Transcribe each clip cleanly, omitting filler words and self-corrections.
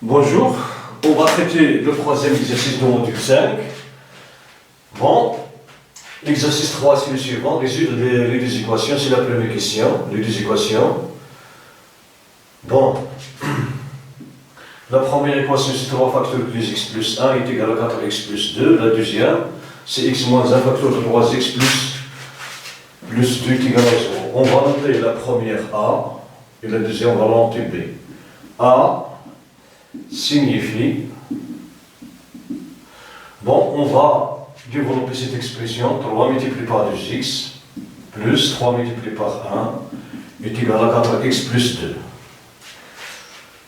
Bonjour, on va traiter le troisième exercice du module 5. Bon, l'exercice 3 c'est le suivant, résoudre les deux équations, c'est la première question, les deux équations. Bon, la première équation c'est 3 facteurs de 2x plus 1 est égal à 4x plus 2. La deuxième, c'est x moins 1 facteur de 3x plus 2 est égal à 0. On va noter la première A et la deuxième on va noter B. A signifie, bon, on va développer cette expression, 3 multiplié par 2x plus 3 multiplié par 1 est égal à 4x plus 2.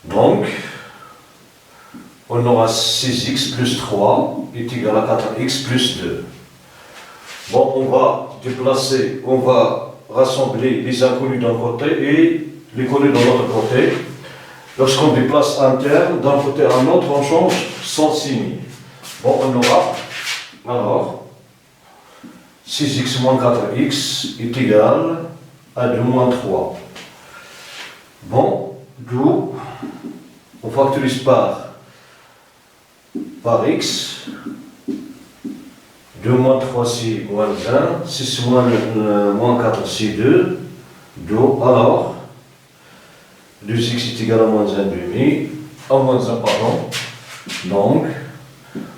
Donc, on aura 6x plus 3 est égal à 4x plus 2. Bon, on va déplacer, on va rassembler les inconnus d'un côté et les connus de l'autre côté. Lorsqu'on déplace un terme d'un côté à un autre, on change son signe. Bon, on aura alors 6x moins 4x est égal à 2 moins 3. Bon, d'où on factorise par x. 2 moins 3 c'est moins 1, 6 moins 4 c'est 2. D'où alors 2x est égal à moins 1 demi, à moins 1 pardon. Donc,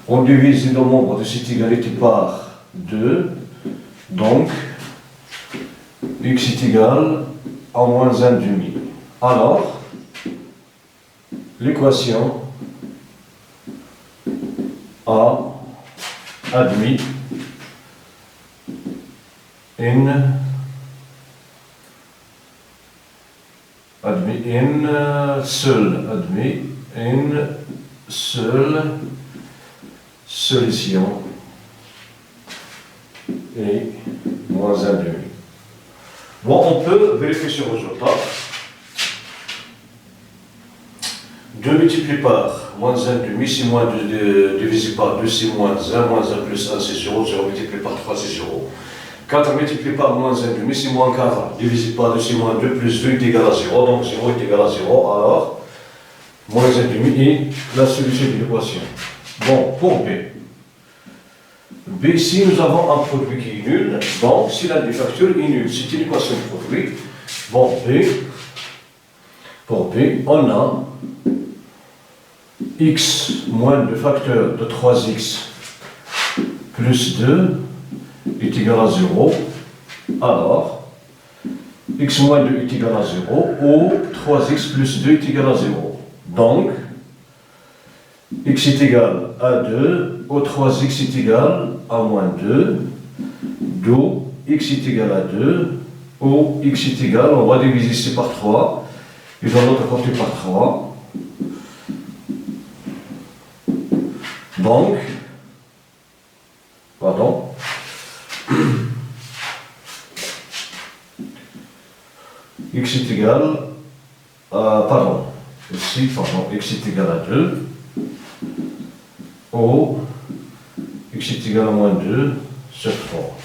on divise le nombre de cette égalité par 2. Donc, x est égal à moins 1 demi. Alors, l'équation A admis une seule solution et moins 1 demi. Bon, on peut vérifier ce résultat. 2 multiplié par moins 1 demi, c'est moins 2 divisé par 2, c'est moins 1 plus 1 c'est 0, 0 multiplié par 3 c'est 0. 4 multiplié par moins 1 demi, c'est moins 4, divisé par 2, c'est moins 2, plus 2 est égal à 0, donc 0 est égal à 0, alors moins 1 demi est la solution de l'équation. Bon, pour B. B, ici nous avons un produit qui est nul, donc si l'un des facteurs est nul, c'est une équation de produit. Bon, B, pour B, on a x moins le facteur de 3x plus 2 est égal à 0, alors x moins 2 est égal à 0, ou 3x plus 2 est égal à 0. Donc, x est égal à 2, ou 3x est égal à moins 2, d'où x est égal à 2, ou x est égal, on va diviser ici par 3, et de l'autre côté par 3. Donc, pardon, x est égal à, pardon, ici, pardon, x est égal à 2, ou x est égal à moins 2 sur 3.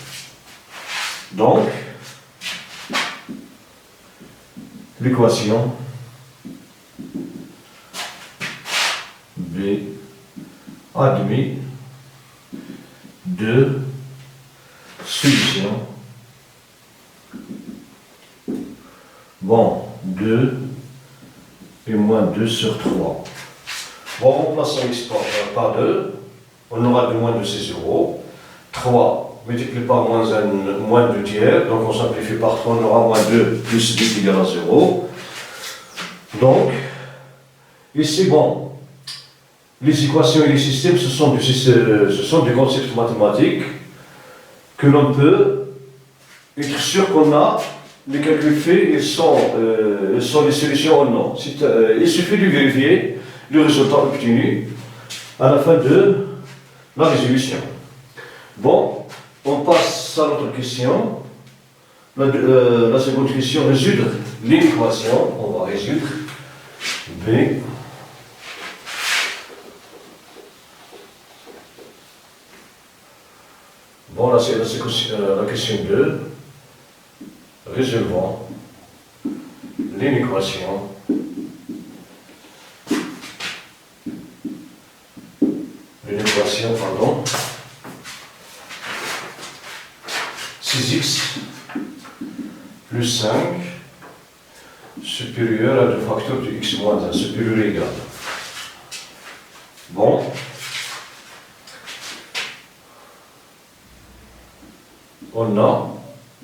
Donc, l'équation B admet deux solutions. Bon, 2 et moins 2 sur 3. Bon, remplaçons x par 2. On aura 2 moins 2, c'est 0. 3 multiplié par moins 2 tiers. Donc on simplifie par 3, on aura moins 2 plus 2 égale à 0. Donc, ici, bon, les équations et les systèmes, ce sont des concepts mathématiques que l'on peut être sûr qu'on a les calculs faits et sont les solutions ou non. Il suffit de vérifier le résultat obtenu à la fin de la résolution. Bon, on passe à notre question. La seconde question, résoudre l'équation. On va résoudre B. Bon, là c'est la question 2. Résolvons l'équation fraction, pardon. 6x plus 5 supérieur à 2 facteurs de x moins 1, supérieur ou égal. Bon. On a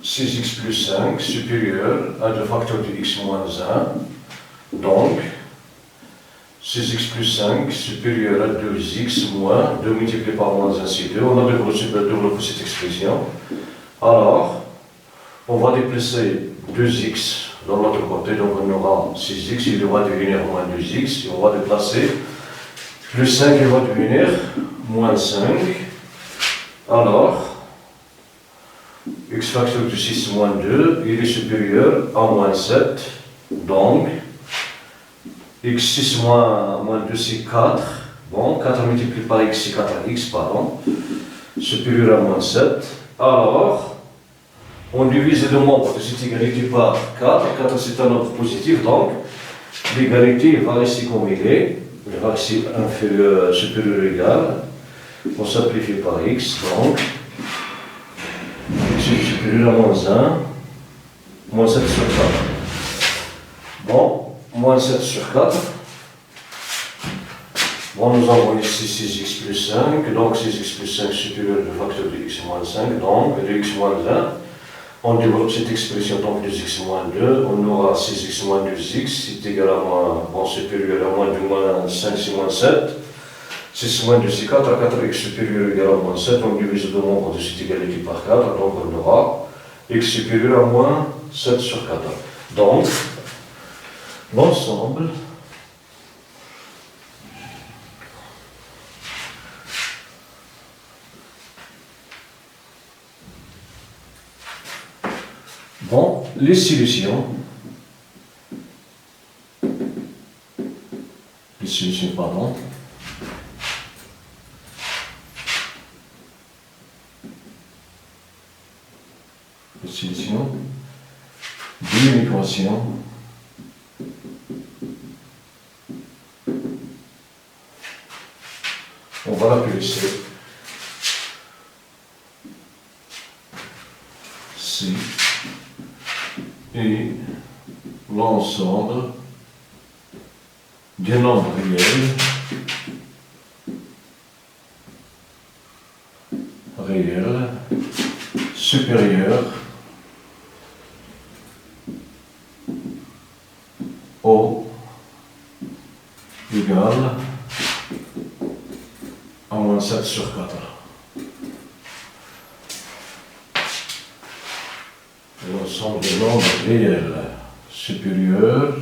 6x plus 5 supérieur à 2 facteurs de x moins 1. Donc, 6x plus 5 supérieur à 2x moins 2 multiplié par moins 1, c'est 2. On a développé cette expression. Alors, on va déplacer 2x dans l'autre côté, donc on aura 6x, il va devenir moins 2x, et on va déplacer plus 5, il va devenir moins 5. Alors, x facteur de 6 moins 2, il est supérieur à moins 7, donc x6 moins 2 c'est 4, bon, 4 multiplié par x c'est 4x, pardon, supérieur à moins 7, alors, on divise le nombre de cette égalité par 4. 4 c'est un nombre positif, donc l'égalité va rester comme il est. Elle va rester inférieur, supérieur ou égal. On simplifie par x, donc x est supérieur à moins 1, moins 7 sur 4. Bon, moins 7 sur 4. Bon, nous avons ici 6x plus 5, donc 6x plus 5 supérieur au facteur de x moins 5, donc de x moins 1. On développe cette expression donc 2x moins 2, on aura 6x moins 2x, c'est égal à moins, bon, supérieur à moins 2 moins 5, c'est moins 7. 6 moins 2 c'est 4, à 4x supérieur égal à moins 7, on divise le nombre de cette égalité par 4, donc on aura x supérieur à moins 7 sur 4. Donc, l'ensemble bon, les solutions, pardon, les solutions d'une équation on va l'appeler C. C. Et l'ensemble des nombres réels supérieurs au égal à moins 7 sur 4. L'ensemble des nombres réels supérieurs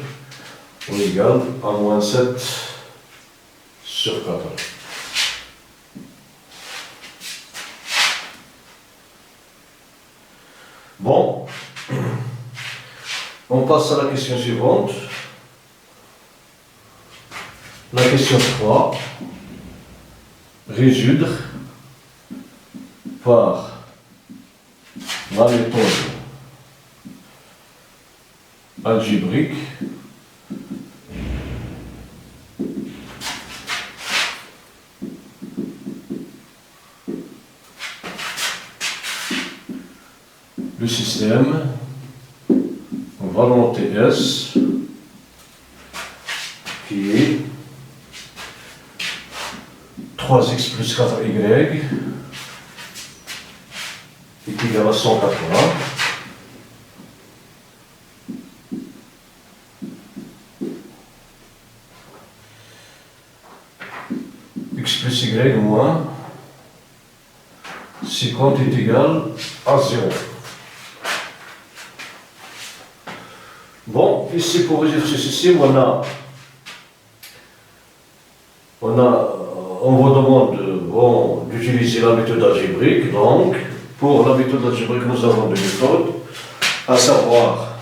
ou égal à moins 7 sur 4. Bon, on passe à la question suivante. La question 3. Résoudre par la méthode algébrique le système volonté S qui est 3x plus 4y est égal à 180. X plus y moins 50 est égal à 0. Bon, ici pour résoudre ce système, on vous demande bon, d'utiliser la méthode algébrique. Donc, pour la méthode algébrique, nous avons deux méthodes, à savoir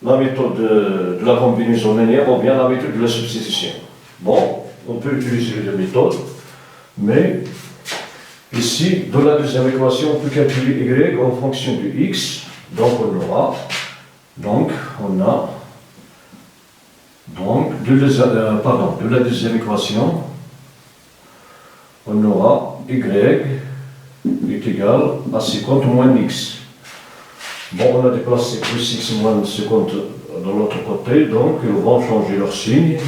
la méthode de la combinaison linéaire ou bien la méthode de la substitution. Bon, on peut utiliser les deux méthodes, mais ici, dans la deuxième équation, on peut calculer y en fonction de x. Donc, on a de la deuxième équation, on aura y est égal à 50 moins x. Bon, on a déplacé plus x moins 50 de l'autre côté, donc ils vont changer leur signe.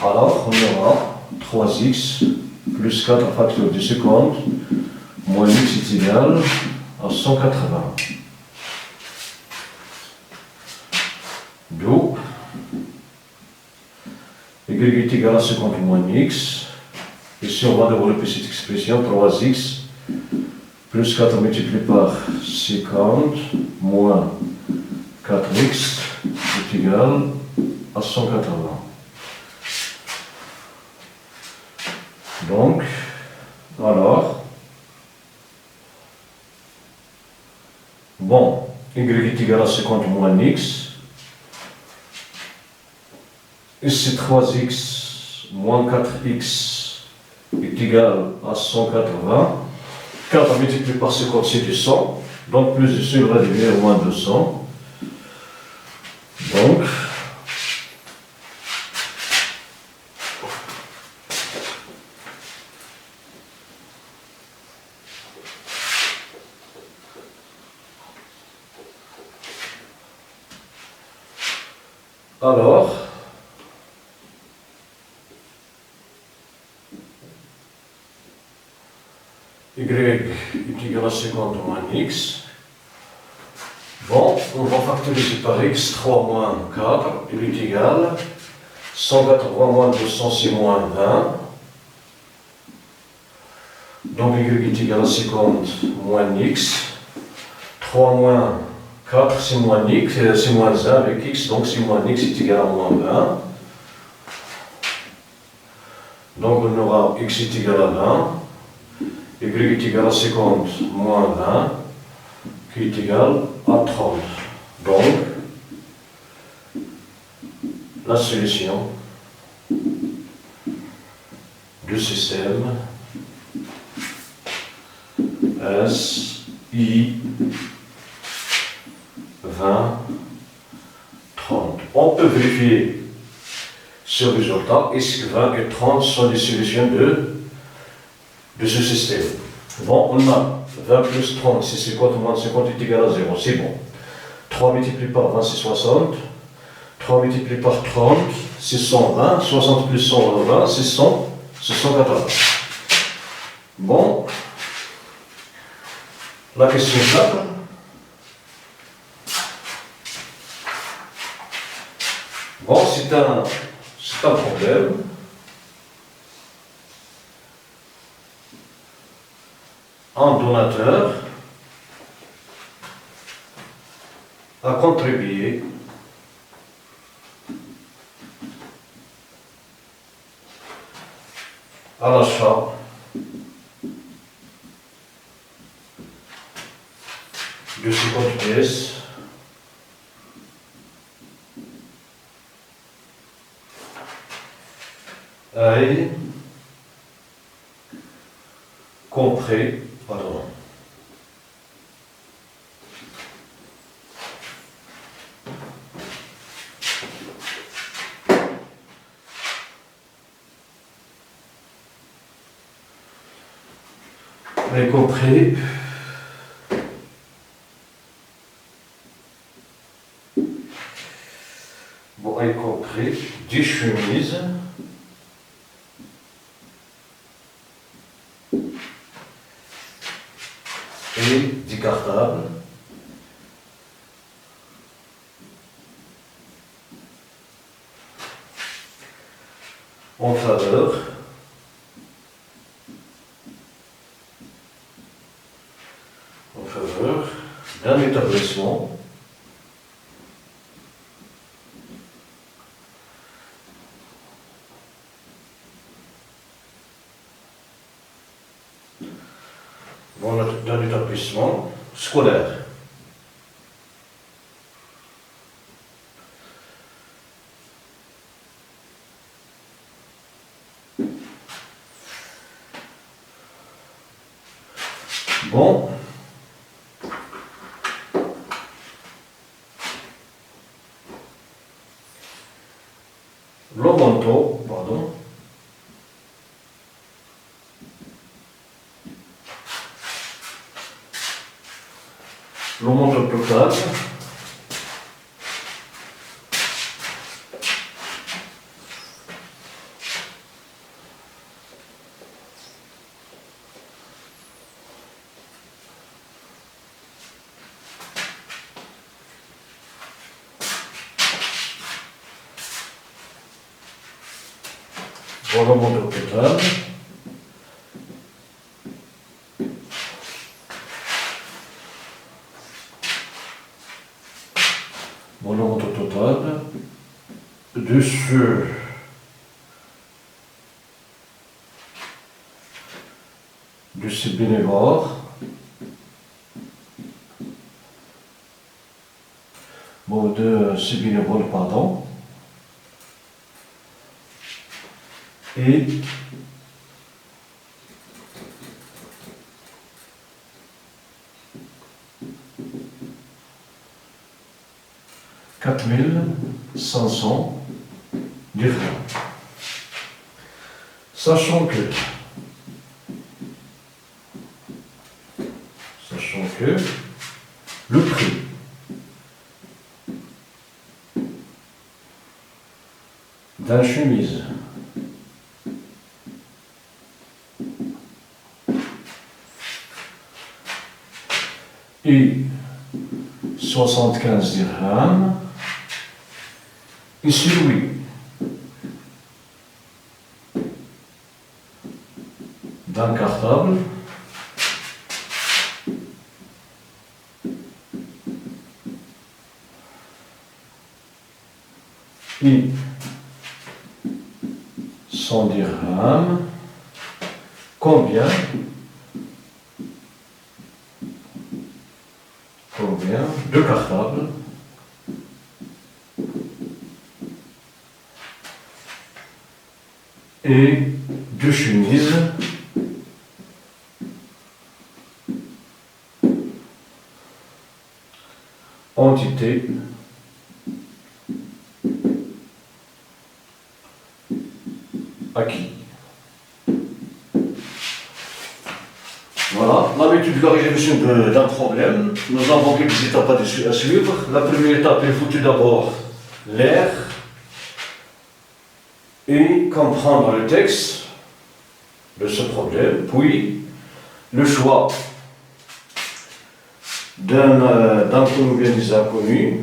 Alors, on aura 3x plus 4 facteur de 50 moins x est égal à 180. D'où y est égal à 50 moins x. Ici, on va développer cette expression 3x plus 4 multiplié par 50 moins 4x est égal à 180. Donc, alors, bon, y est égal à 50 moins x. Ici, 3x moins 4x est égal à 180. 4 multiplié par 50, c'est du 100. Donc, plus ici, il va devenir moins 200. Donc, alors, y est égal à 50 moins x. Bon, on va factoriser par x, 3 moins 4, il est égal 180 moins 200, c'est moins 20. Donc y est égal à 50 moins x. 3 moins 4, c'est moins x, c'est moins 1 avec x, donc c'est moins x est égal à moins 20. Donc on aura x est égal à 20. Y est égal à 50 moins 20, qui est égal à 30. Donc, la solution du système SI 20, 30. On peut vérifier ce résultat. Est-ce que 20 et 30 sont des solutions de ce système? Bon, on a 20 plus 30, c'est 50 moins 50 est égal à 0, c'est bon. 3 multiplié par 20, c'est 60. 3 multiplié par 30, c'est 120. 60 plus 120, c'est 100, c'est 180. Bon, la question est là. Bon, c'est un problème. Un donateur a contribué à l'achat de 50 pièces et compris, pardon, y compris bon, y compris 10 chemises et 10 cartables en faveur d'un établissement d'un établissement scolaire. Bon, le montant, pardon, le montant total. Voilà le montant total. Voilà le montant total de ces bénévoles. Bon, de ces bénévoles, pardon. Et $4 500. Sachant que le prix d'un chemise est 75 dirhams et celui d'un cartable et 100 dirhams. Combien de cartables et de chemises ont été acquis. Voilà, l'habitude de la résolution d'un problème. Nous avons quelques étapes à suivre. La première étape est foutre d'abord l'air et comprendre le texte de ce problème, puis le choix d'un connu bien des inconnus,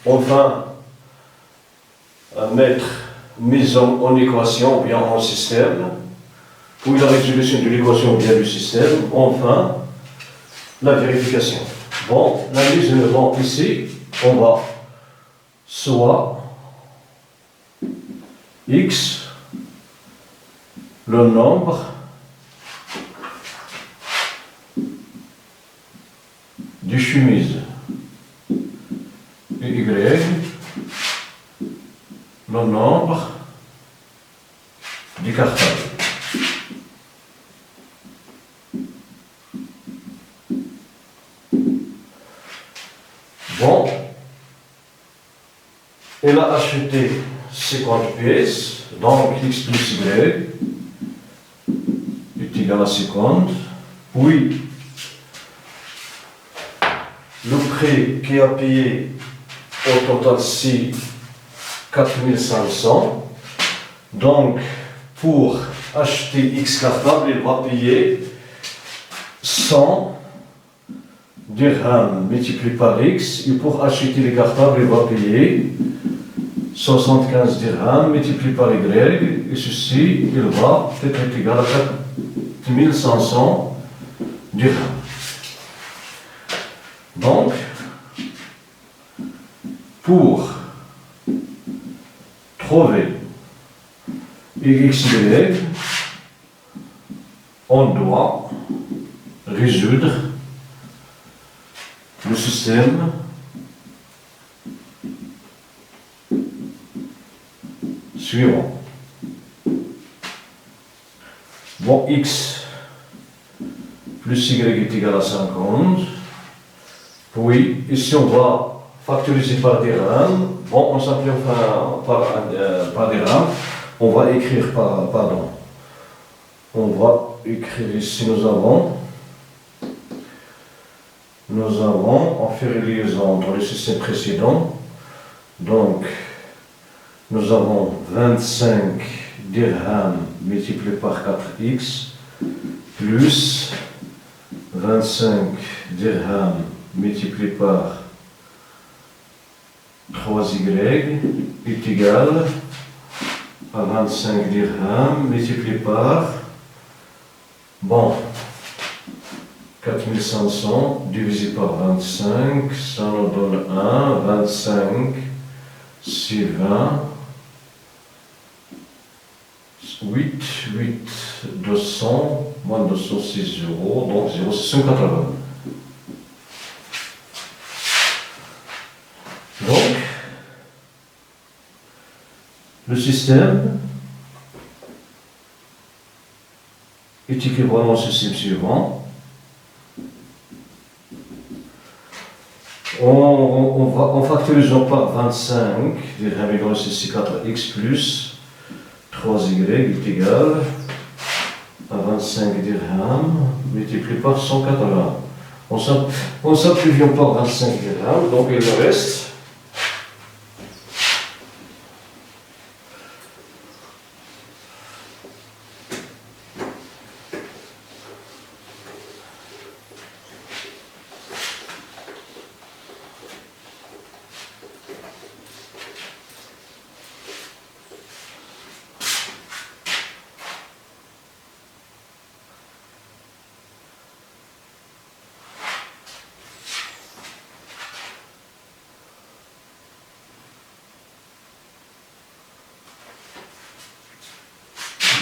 enfin mettre maison en équation ou bien en système, puis la résolution de l'équation ou bien du système, enfin la vérification. Bon, la mise en avant ici, on va soit x, le nombre de chemises, et y, le nombre du cartable. Bon, elle a acheté 50 pièces, donc x plus y est égal à 50, puis le prix qui a payé au total c'est 4500, donc pour acheter x cartable, il va payer 100 dirhams multiplié par x, et pour acheter les cartables, il va payer 75 dirhams multiplié par y, et ceci, il va être égal à 4500 dirhams. Donc, pour trouver x, y, on doit résoudre le système suivant. Bon, x plus y est égal à 50. Puis, ici on va factoriser par dirham. Bon, on s'appelle par dirham. On va écrire pardon. On va écrire ici, nous avons nous avons, on fait une liaison dans le système précédent, donc nous avons 25 dirhams multiplié par 4x plus 25 dirhams multiplié par 3y est égal à 25 dirhams multiplié par, bon, 4500 divisé par 25, ça nous donne 1, 25, c'est 20, 8, 200, moins 206 euros, donc 0,680. Donc, le système est équivalent au système suivant. En factorisant par 25, dirhams égale c'est 4x plus 3y est égal à 25 dirhams multiplié par 180. On simplifie par 25 dirhams, donc il me reste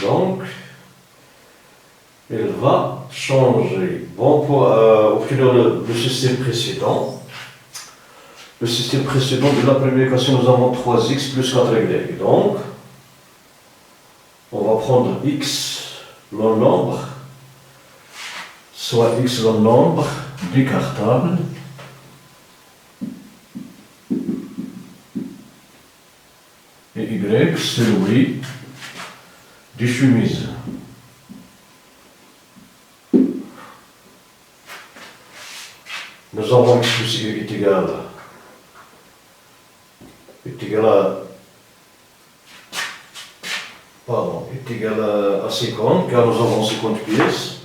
donc, il va changer. Bon, au final, le système précédent, de la première équation, nous avons 3x plus 4y. Donc, on va prendre x, le nombre, soit x le nombre décartable, et y celui des chemises. Nous avons x plus y est égal à 50, car nous avons 50 pièces.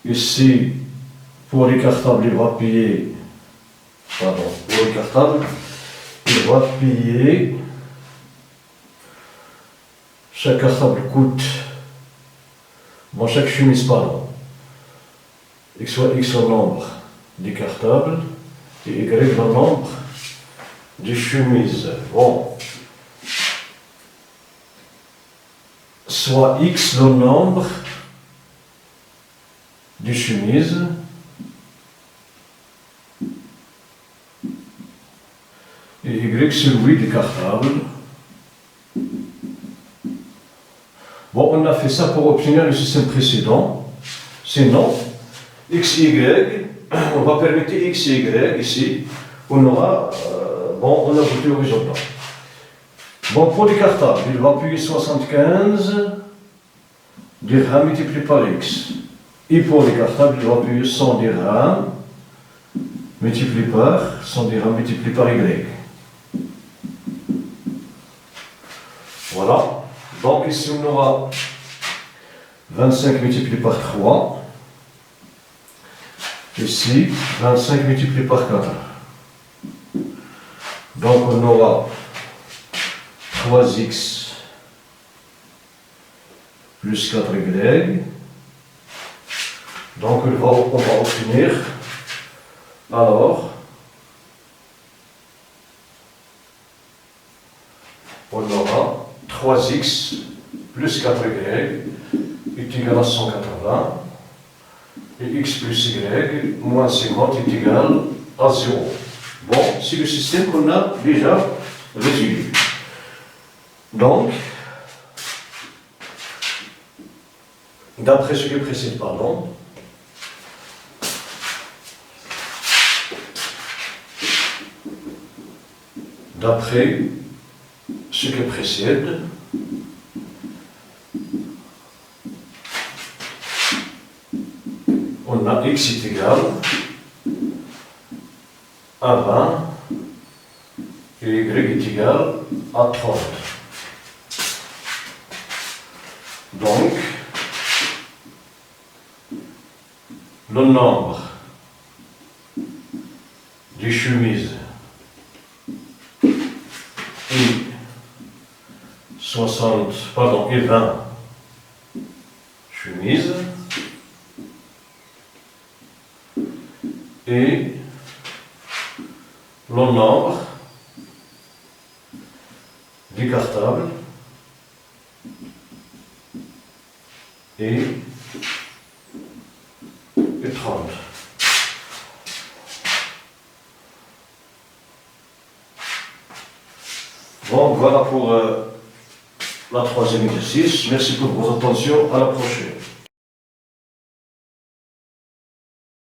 Ici, pour les cartables, il va payer, chaque cartable coûte, chaque chemise, soit x le nombre des cartables et y le nombre des chemises. Bon, soit x le nombre des chemises et y celui des cartables. Bon, on a fait ça pour obtenir le système précédent. Sinon, x, y, on va permettre x, y ici. On aura, on a bouté horizontal. Bon, pour les cartables, il va payer 75 dirhams multiplié par x. Et pour les cartables, il va payer 100 dirhams multiplié par y. Voilà. Donc ici on aura 25 multiplié par 3. Ici 25 multiplié par 4. Donc on aura 3x plus 4y. Donc on va obtenir alors on aura 3x plus 4y est égal à 180 et x plus y moins 50 est égal à 0. Bon, c'est le système qu'on a déjà résolu. Donc, d'après ce qui précède, on a x est égal à 20 et y est égal à 30. Donc, le nombre des chemises est 20 chemises et le nombre des cartables est 30. Bon, voilà pour la troisième exercice. Merci pour votre attention. À la prochaine.